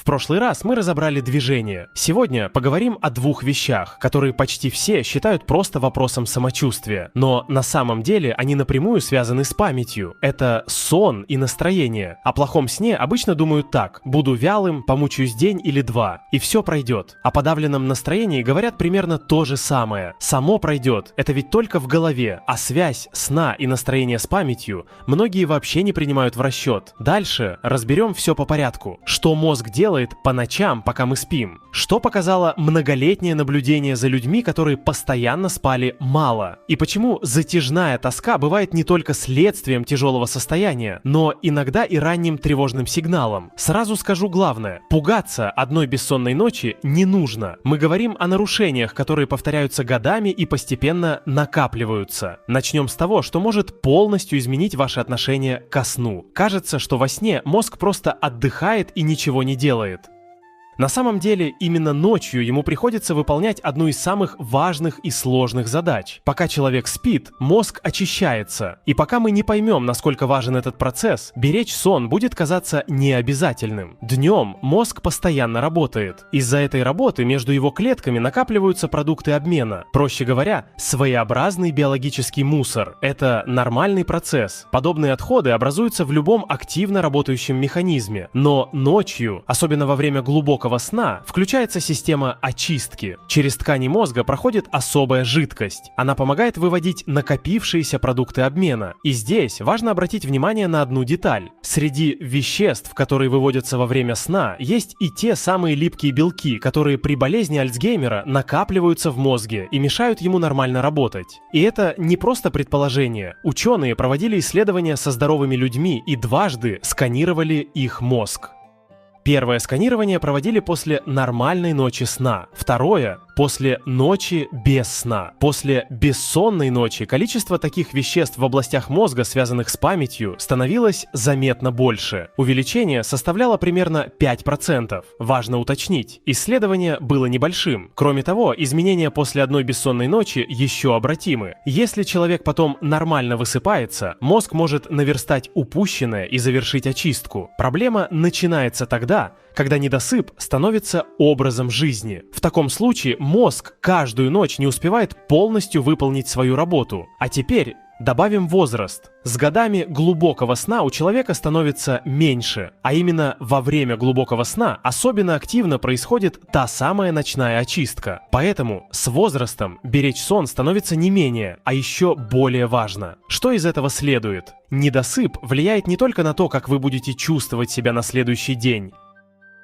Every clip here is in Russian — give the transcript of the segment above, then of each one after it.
В прошлый раз мы разобрали движение. Сегодня поговорим о двух вещах, которые почти все считают просто вопросом самочувствия. Но на самом деле они напрямую связаны с памятью. Это сон и настроение. О плохом сне обычно думают так: буду вялым, помучаюсь день или два, и все пройдет. О подавленном настроении говорят примерно то же самое. Само пройдет. Это ведь только в голове, а связь сна и настроения с памятью многие вообще не принимают в расчет. Дальше разберем все по порядку. Что мозг делает по ночам, пока мы спим? Что показало многолетнее наблюдение за людьми, которые постоянно спали мало? И почему затяжная тоска бывает не только следствием тяжелого состояния, но иногда и ранним тревожным сигналом? Сразу скажу главное: пугаться одной бессонной ночи не нужно. Мы говорим о нарушениях, которые повторяются годами и постепенно накапливаются. Начнем с того, что может полностью изменить ваше отношение ко сну. Кажется, что во сне мозг просто отдыхает и ничего не делает. На самом деле, именно ночью ему приходится выполнять одну из самых важных и сложных задач. Пока человек спит, мозг очищается. И пока мы не поймем, насколько важен этот процесс, беречь сон будет казаться необязательным. Днем мозг постоянно работает. Из-за этой работы между его клетками накапливаются продукты обмена. Проще говоря, своеобразный биологический мусор. Это нормальный процесс. Подобные отходы образуются в любом активно работающем механизме. Но ночью, особенно во время глубокого сна, включается система очистки. Через ткани мозга проходит особая жидкость. Она помогает выводить накопившиеся продукты обмена. И здесь важно обратить внимание на одну деталь. Среди веществ, которые выводятся во время сна, есть и те самые липкие белки, которые при болезни Альцгеймера накапливаются в мозге и мешают ему нормально работать. И это не просто предположение. Ученые проводили исследования со здоровыми людьми и дважды сканировали их мозг. Первое сканирование проводили после нормальной ночи сна. Второе – после ночи без сна. После бессонной ночи количество таких веществ в областях мозга, связанных с памятью, становилось заметно больше. Увеличение составляло примерно 5%. Важно уточнить, исследование было небольшим. Кроме того, изменения после одной бессонной ночи еще обратимы. Если человек потом нормально высыпается, мозг может наверстать упущенное и завершить очистку. Проблема начинается тогда, когда недосып становится образом жизни. В таком случае мозг каждую ночь не успевает полностью выполнить свою работу. А теперь добавим возраст. С годами глубокого сна у человека становится меньше, а именно во время глубокого сна особенно активно происходит та самая ночная очистка. Поэтому с возрастом беречь сон становится не менее, а еще более важно. Что из этого следует? Недосып влияет не только на то, как вы будете чувствовать себя на следующий день.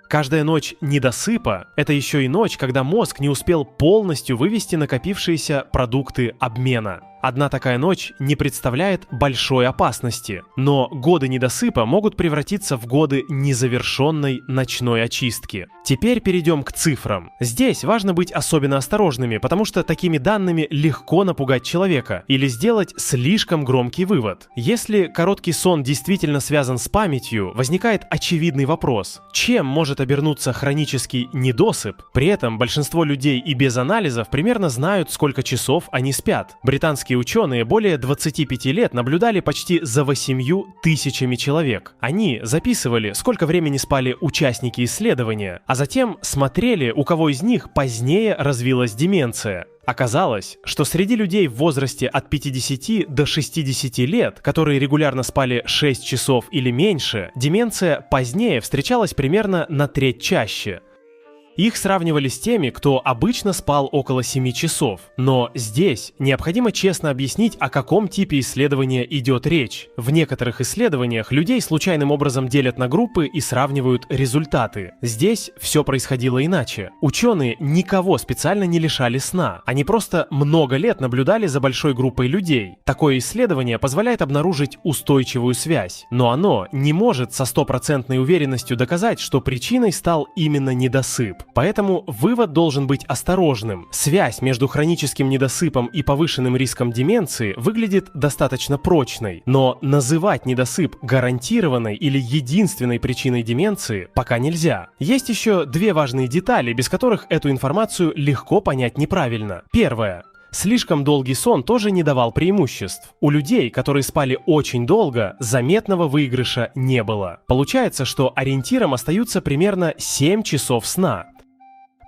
Каждая ночь недосыпа – это еще и ночь, когда мозг не успел полностью вывести накопившиеся продукты обмена. Одна такая ночь не представляет большой опасности, но годы недосыпа могут превратиться в годы незавершенной ночной очистки. Теперь перейдем к цифрам. Здесь важно быть особенно осторожными, потому что такими данными легко напугать человека или сделать слишком громкий вывод. Если короткий сон действительно связан с памятью, возникает очевидный вопрос: чем может обернуться хронический недосып? При этом большинство людей и без анализов примерно знают, сколько часов они спят. Британские ученые более 25 лет наблюдали почти за 8 тысячами человек. Они записывали, сколько времени спали участники исследования, а затем смотрели, у кого из них позднее развилась деменция. Оказалось, что среди людей в возрасте от 50 до 60 лет, которые регулярно спали 6 часов или меньше, деменция позднее встречалась примерно на треть чаще. Их сравнивали с теми, кто обычно спал около 7 часов. Но здесь необходимо честно объяснить, о каком типе исследования идет речь. В некоторых исследованиях людей случайным образом делят на группы и сравнивают результаты. Здесь все происходило иначе. Ученые никого специально не лишали сна. Они просто много лет наблюдали за большой группой людей. Такое исследование позволяет обнаружить устойчивую связь. Но оно не может со стопроцентной уверенностью доказать, что причиной стал именно недосып. Поэтому вывод должен быть осторожным. Связь между хроническим недосыпом и повышенным риском деменции выглядит достаточно прочной, но называть недосып гарантированной или единственной причиной деменции пока нельзя. Есть еще две важные детали, без которых эту информацию легко понять неправильно. Первое. Слишком долгий сон тоже не давал преимуществ. У людей, которые спали очень долго, заметного выигрыша не было. Получается, что ориентиром остаются примерно 7 часов сна.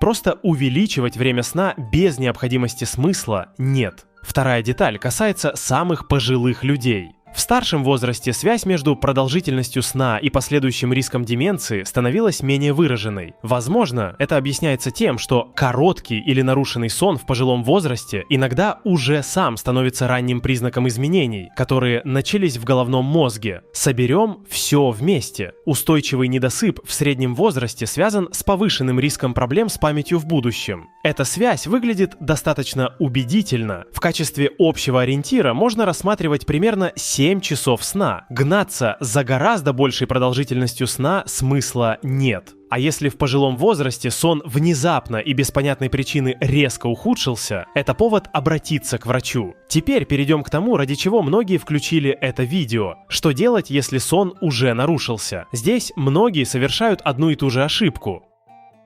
Просто увеличивать время сна без необходимости смысла нет. Вторая деталь касается самых пожилых людей. В старшем возрасте связь между продолжительностью сна и последующим риском деменции становилась менее выраженной. Возможно, это объясняется тем, что короткий или нарушенный сон в пожилом возрасте иногда уже сам становится ранним признаком изменений, которые начались в головном мозге. Соберем все вместе. Устойчивый недосып в среднем возрасте связан с повышенным риском проблем с памятью в будущем. Эта связь выглядит достаточно убедительно. В качестве общего ориентира можно рассматривать примерно 7 часов сна. Гнаться за гораздо большей продолжительностью сна смысла нет. А если в пожилом возрасте сон внезапно и без понятной причины резко ухудшился, это повод обратиться к врачу. Теперь перейдем к тому, ради чего многие включили это видео. Что делать, если сон уже нарушился? Здесь многие совершают одну и ту же ошибку.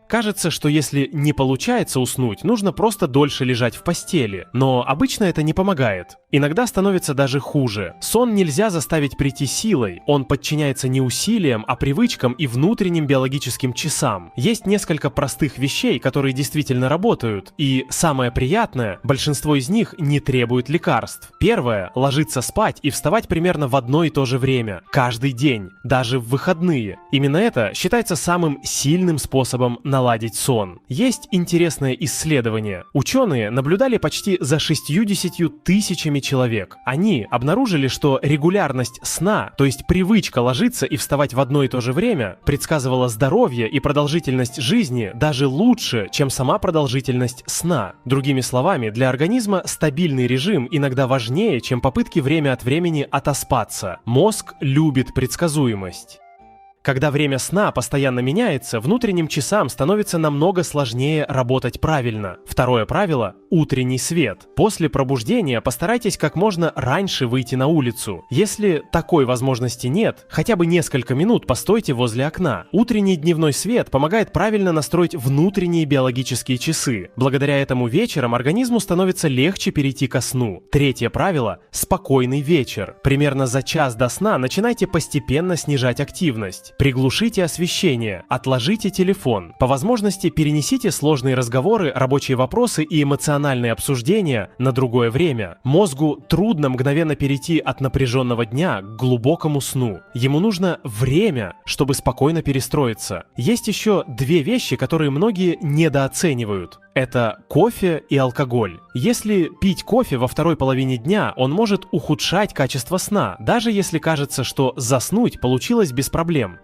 Кажется, что если не получается уснуть, нужно просто дольше лежать в постели. Но обычно это не помогает. Иногда становится даже хуже. Сон нельзя заставить прийти силой. Он подчиняется не усилиям, а привычкам и внутренним биологическим часам. Есть несколько простых вещей, которые действительно работают. И самое приятное, большинство из них не требует лекарств. Первое – ложиться спать и вставать примерно в одно и то же время. Каждый день. Даже в выходные. Именно это считается самым сильным способом наладить сон. Есть интересное исследование. Ученые наблюдали почти за 60 тысячами человек. Они обнаружили, что регулярность сна, то есть привычка ложиться и вставать в одно и то же время, предсказывала здоровье и продолжительность жизни даже лучше, чем сама продолжительность сна. Другими словами, для организма стабильный режим иногда важнее, чем попытки время от времени отоспаться. Мозг любит предсказуемость. Когда время сна постоянно меняется, внутренним часам становится намного сложнее работать правильно. Второе правило – утренний свет. После пробуждения постарайтесь как можно раньше выйти на улицу. Если такой возможности нет, хотя бы несколько минут постойте возле окна. Утренний дневной свет помогает правильно настроить внутренние биологические часы. Благодаря этому вечером организму становится легче перейти ко сну. Третье правило – спокойный вечер. Примерно за час до сна начинайте постепенно снижать активность. Приглушите освещение, отложите телефон. По возможности перенесите сложные разговоры, рабочие вопросы и эмоциональные обсуждения на другое время. Мозгу трудно мгновенно перейти от напряженного дня к глубокому сну. Ему нужно время, чтобы спокойно перестроиться. Есть еще две вещи, которые многие недооценивают. Это кофе и алкоголь. Если пить кофе во второй половине дня, он может ухудшать качество сна, даже если кажется, что заснуть получилось без проблем.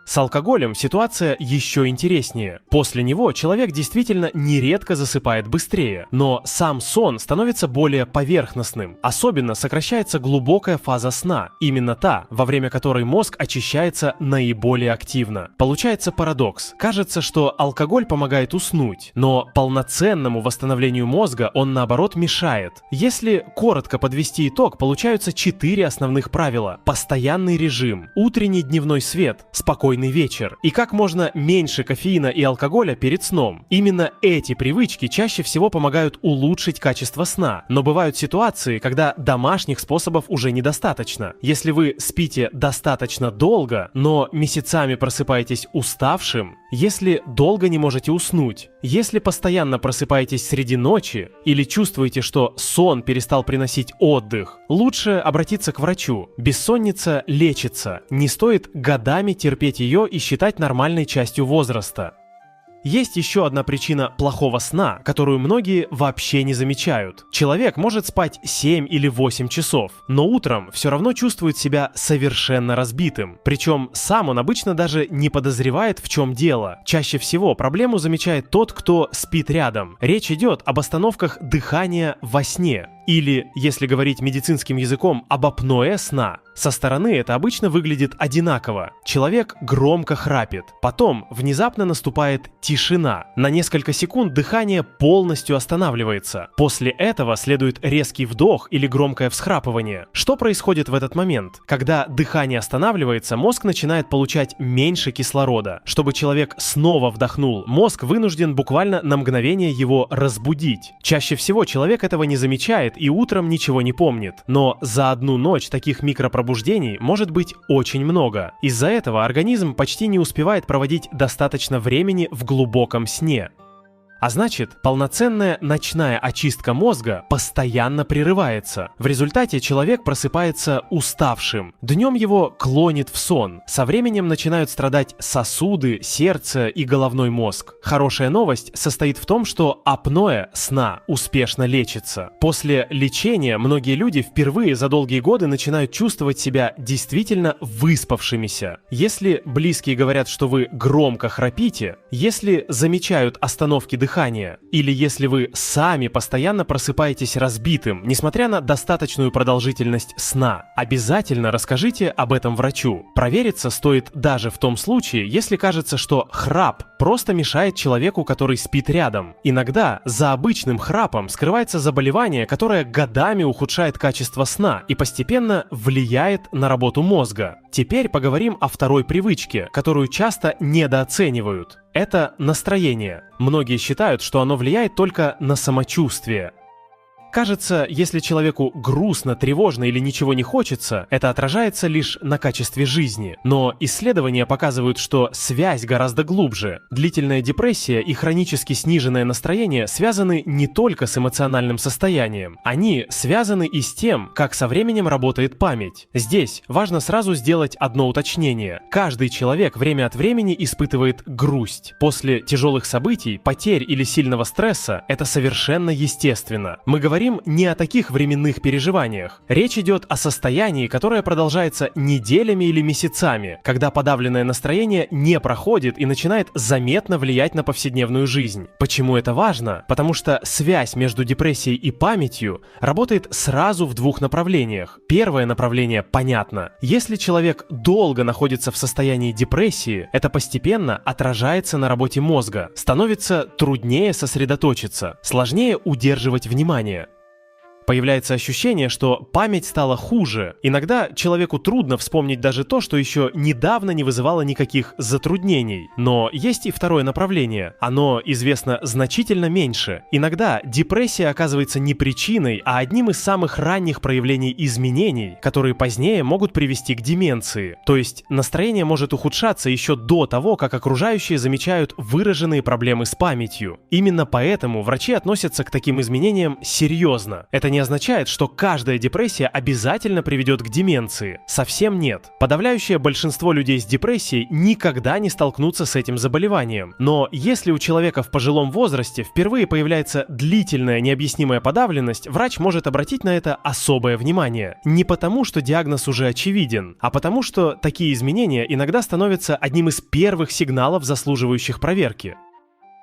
С алкоголем ситуация еще интереснее. После него человек действительно нередко засыпает быстрее, но сам сон становится более поверхностным. Особенно сокращается глубокая фаза сна, именно та, во время которой мозг очищается наиболее активно. Получается парадокс. Кажется, что алкоголь помогает уснуть, но полноценному восстановлению мозга он наоборот мешает. Если коротко подвести итог, получаются 4 основных правила. Постоянный режим, утренний дневной свет, спокойный вечер и как можно меньше кофеина и алкоголя перед сном. Именно эти привычки чаще всего помогают улучшить качество сна, но бывают ситуации, когда домашних способов уже недостаточно. Если вы спите достаточно долго, но месяцами просыпаетесь уставшим, если долго не можете уснуть, если постоянно просыпаетесь среди ночи или чувствуете, что сон перестал приносить отдых, лучше обратиться к врачу. Бессонница лечится, не стоит годами терпеть ее и считать нормальной частью возраста. Есть еще одна причина плохого сна, которую многие вообще не замечают. Человек может спать 7 или 8 часов, но утром все равно чувствует себя совершенно разбитым. Причем сам он обычно даже не подозревает, в чем дело. Чаще всего проблему замечает тот, кто спит рядом. Речь идет об остановках дыхания во сне. Или, если говорить медицинским языком, об апное сна. Со стороны это обычно выглядит одинаково. Человек громко храпит, потом внезапно наступает тишина. На несколько секунд дыхание полностью останавливается. После этого следует резкий вдох или громкое всхрапывание. Что происходит в этот момент? Когда дыхание останавливается, мозг начинает получать меньше кислорода. Чтобы человек снова вдохнул, мозг вынужден буквально на мгновение его разбудить. Чаще всего человек этого не замечает и утром ничего не помнит. Но за одну ночь таких микропробуждений может быть очень много. Из-за этого организм почти не успевает проводить достаточно времени в глубоком сне. А значит, полноценная ночная очистка мозга постоянно прерывается. В результате человек просыпается уставшим. Днем его клонит в сон. Со временем начинают страдать сосуды, сердце и головной мозг. Хорошая новость состоит в том, что апноэ сна успешно лечится. После лечения многие люди впервые за долгие годы начинают чувствовать себя действительно выспавшимися. Если близкие говорят, что вы громко храпите, если замечают остановки дыхания, или если вы сами постоянно просыпаетесь разбитым, несмотря на достаточную продолжительность сна, обязательно расскажите об этом врачу. Провериться стоит даже в том случае, если кажется, что храп просто мешает человеку, который спит рядом. Иногда за обычным храпом скрывается заболевание, которое годами ухудшает качество сна и постепенно влияет на работу мозга. Теперь поговорим о второй привычке, которую часто недооценивают. Это настроение. Многие считают, что оно влияет только на самочувствие. Кажется, если человеку грустно, тревожно или ничего не хочется, это отражается лишь на качестве жизни. Но исследования показывают, что связь гораздо глубже. Длительная депрессия и хронически сниженное настроение связаны не только с эмоциональным состоянием. Они связаны и с тем, как со временем работает память. Здесь важно сразу сделать одно уточнение. Каждый человек время от времени испытывает грусть. После тяжелых событий, потерь или сильного стресса это совершенно естественно. Мы говорим не о таких временных переживаниях. Речь идет о состоянии, которое продолжается неделями или месяцами, когда подавленное настроение не проходит и начинает заметно влиять на повседневную жизнь. Почему это важно? Потому что связь между депрессией и памятью работает сразу в двух направлениях. Первое направление понятно. Если человек долго находится в состоянии депрессии, это постепенно отражается на работе мозга. Становится труднее сосредоточиться, сложнее удерживать внимание. Появляется ощущение, что память стала хуже. Иногда человеку трудно вспомнить даже то, что еще недавно не вызывало никаких затруднений. Но есть и второе направление. Оно известно значительно меньше. Иногда депрессия оказывается не причиной, а одним из самых ранних проявлений изменений, которые позднее могут привести к деменции. То есть настроение может ухудшаться еще до того, как окружающие замечают выраженные проблемы с памятью. Именно поэтому врачи относятся к таким изменениям серьезно. Это не означает, что каждая депрессия обязательно приведет к деменции. Совсем нет. Подавляющее большинство людей с депрессией никогда не столкнутся с этим заболеванием. Но если у человека в пожилом возрасте впервые появляется длительная необъяснимая подавленность, врач может обратить на это особое внимание. Не потому, что диагноз уже очевиден, а потому, что такие изменения иногда становятся одним из первых сигналов, заслуживающих проверки.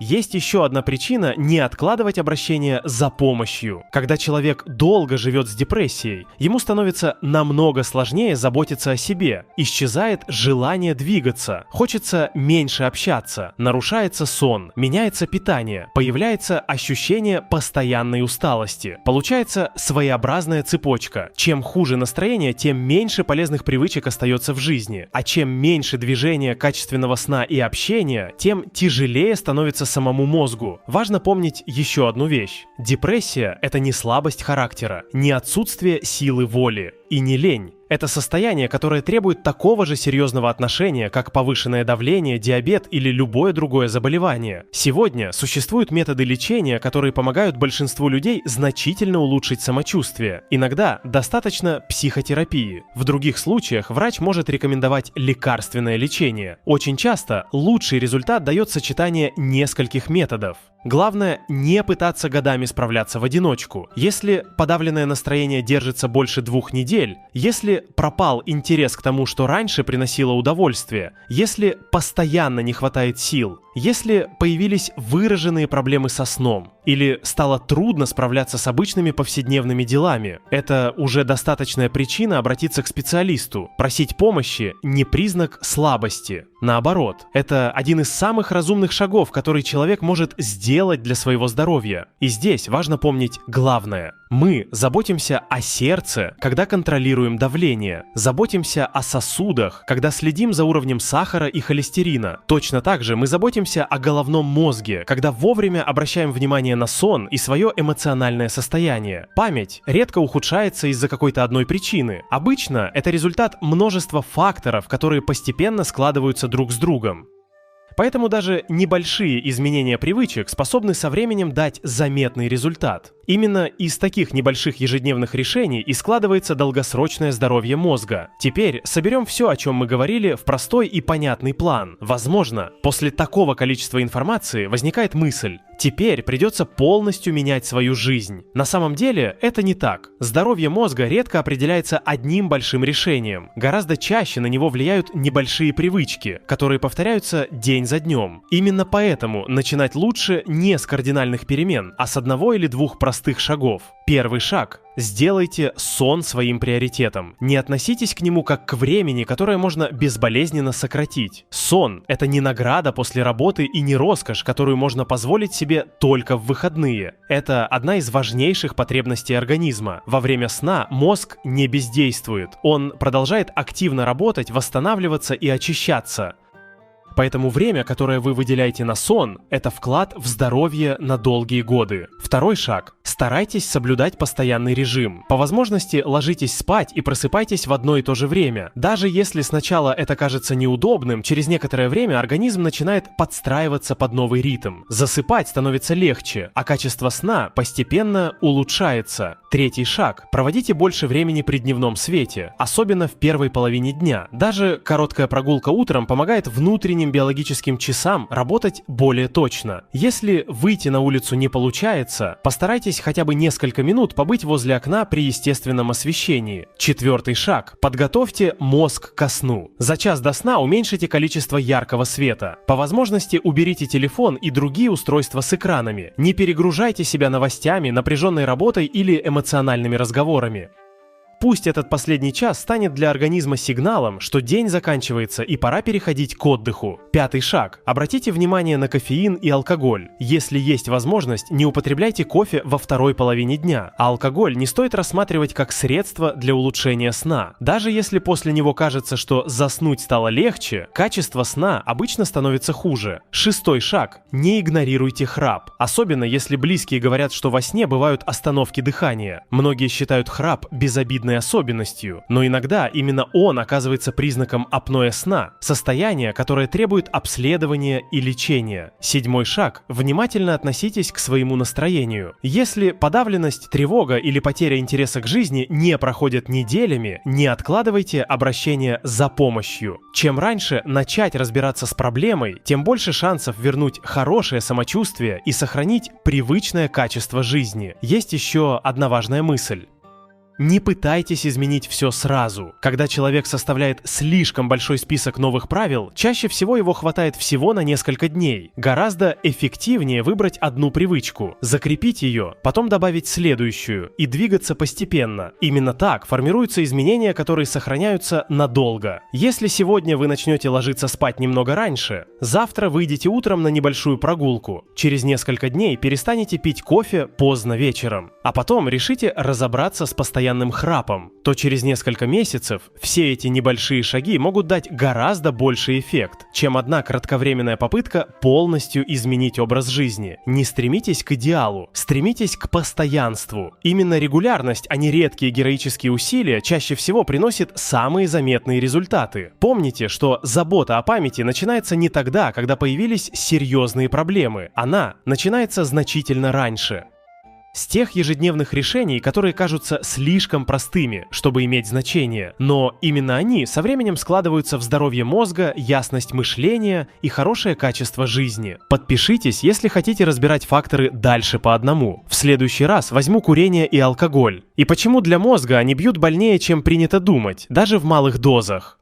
Есть еще одна причина не откладывать обращение за помощью. Когда человек долго живет с депрессией, ему становится намного сложнее заботиться о себе. Исчезает желание двигаться, хочется меньше общаться, нарушается сон, меняется питание, появляется ощущение постоянной усталости. Получается своеобразная цепочка. Чем хуже настроение, тем меньше полезных привычек остается в жизни. А чем меньше движения, качественного сна и общения, тем тяжелее становится самому мозгу. Важно помнить еще одну вещь. Депрессия – это не слабость характера, не отсутствие силы воли и не лень. Это состояние, которое требует такого же серьезного отношения, как повышенное давление, диабет или любое другое заболевание. Сегодня существуют методы лечения, которые помогают большинству людей значительно улучшить самочувствие. Иногда достаточно психотерапии. В других случаях врач может рекомендовать лекарственное лечение. Очень часто лучший результат дает сочетание нескольких методов. Главное, не пытаться годами справляться в одиночку. Если подавленное настроение держится больше 2 недель, если пропал интерес к тому, что раньше приносило удовольствие, если постоянно не хватает сил, Если появились выраженные проблемы со сном или стало трудно справляться с обычными повседневными делами, это уже достаточная причина обратиться к специалисту. Просить помощи не признак слабости. Наоборот, это один из самых разумных шагов, который человек может сделать для своего здоровья. И здесь важно помнить главное. Мы заботимся о сердце, когда контролируем давление, заботимся о сосудах, когда следим за уровнем сахара и холестерина. Точно так же мы заботимся о головном мозге, когда вовремя обращаем внимание на сон и свое эмоциональное состояние. Память редко ухудшается из-за какой-то одной причины. Обычно это результат множества факторов, которые постепенно складываются друг с другом. Поэтому даже небольшие изменения привычек способны со временем дать заметный результат. Именно из таких небольших ежедневных решений и складывается долгосрочное здоровье мозга. Теперь соберем все, о чем мы говорили, в простой и понятный план. Возможно, после такого количества информации возникает мысль: теперь придется полностью менять свою жизнь. На самом деле это не так. Здоровье мозга редко определяется одним большим решением. Гораздо чаще на него влияют небольшие привычки, которые повторяются день за днем. Именно поэтому начинать лучше не с кардинальных перемен, а с одного или двух простых шагов. Первый шаг. Сделайте сон своим приоритетом. Не относитесь к нему как к времени, которое можно безболезненно сократить. Сон – это не награда после работы и не роскошь, которую можно позволить себе только в выходные. Это одна из важнейших потребностей организма. Во время сна мозг не бездействует. Он продолжает активно работать, восстанавливаться и очищаться. Поэтому время, которое вы выделяете на сон, это вклад в здоровье на долгие годы. Второй шаг. Старайтесь соблюдать постоянный режим. По возможности ложитесь спать и просыпайтесь в одно и то же время. Даже если сначала это кажется неудобным, через некоторое время организм начинает подстраиваться под новый ритм. Засыпать становится легче, а качество сна постепенно улучшается. Третий шаг. Проводите больше времени при дневном свете, особенно в первой половине дня. Даже короткая прогулка утром помогает внутренним биологическим часам работать более точно. Если выйти на улицу не получается, постарайтесь хотя бы несколько минут побыть возле окна при естественном освещении. Четвертый шаг. Подготовьте мозг ко сну. За час до сна уменьшите количество яркого света. По возможности уберите телефон и другие устройства с экранами. Не перегружайте себя новостями, напряженной работой или эмоциональными разговорами. Пусть этот последний час станет для организма сигналом, что день заканчивается и пора переходить к отдыху. Пятый шаг. Обратите внимание на кофеин и алкоголь. Если есть возможность, не употребляйте кофе во второй половине дня, а алкоголь не стоит рассматривать как средство для улучшения сна. Даже если после него кажется, что заснуть стало легче, качество сна обычно становится хуже. Шестой шаг. Не игнорируйте храп. Особенно если близкие говорят, что во сне бывают остановки дыхания. Многие считают храп безобидным особенностью, но иногда именно он оказывается признаком апноэ сна, состояния, которое требует обследования и лечения. Седьмой шаг. Внимательно относитесь к своему настроению. Если подавленность, тревога или потеря интереса к жизни не проходят неделями, не откладывайте обращение за помощью. Чем раньше начать разбираться с проблемой, тем больше шансов вернуть хорошее самочувствие и сохранить привычное качество жизни. Есть еще одна важная мысль. Не пытайтесь изменить все сразу. Когда человек составляет слишком большой список новых правил, чаще всего его хватает всего на несколько дней. Гораздо эффективнее выбрать одну привычку, закрепить ее, потом добавить следующую и двигаться постепенно. Именно так формируются изменения, которые сохраняются надолго. Если сегодня вы начнете ложиться спать немного раньше, завтра выйдете утром на небольшую прогулку. Через несколько дней перестанете пить кофе поздно вечером. А потом решите разобраться с постоянным храпом, то через несколько месяцев все эти небольшие шаги могут дать гораздо больший эффект, чем одна кратковременная попытка полностью изменить образ жизни. Не стремитесь к идеалу, стремитесь к постоянству. Именно регулярность, а не редкие героические усилия чаще всего приносит самые заметные результаты. Помните, что забота о памяти начинается не тогда, когда появились серьезные проблемы. Она начинается значительно раньше. С тех ежедневных решений, которые кажутся слишком простыми, чтобы иметь значение, но именно они со временем складываются в здоровье мозга, ясность мышления и хорошее качество жизни. Подпишитесь, если хотите разбирать факторы дальше по одному. В следующий раз возьму курение и алкоголь. И почему для мозга они бьют больнее, чем принято думать, даже в малых дозах.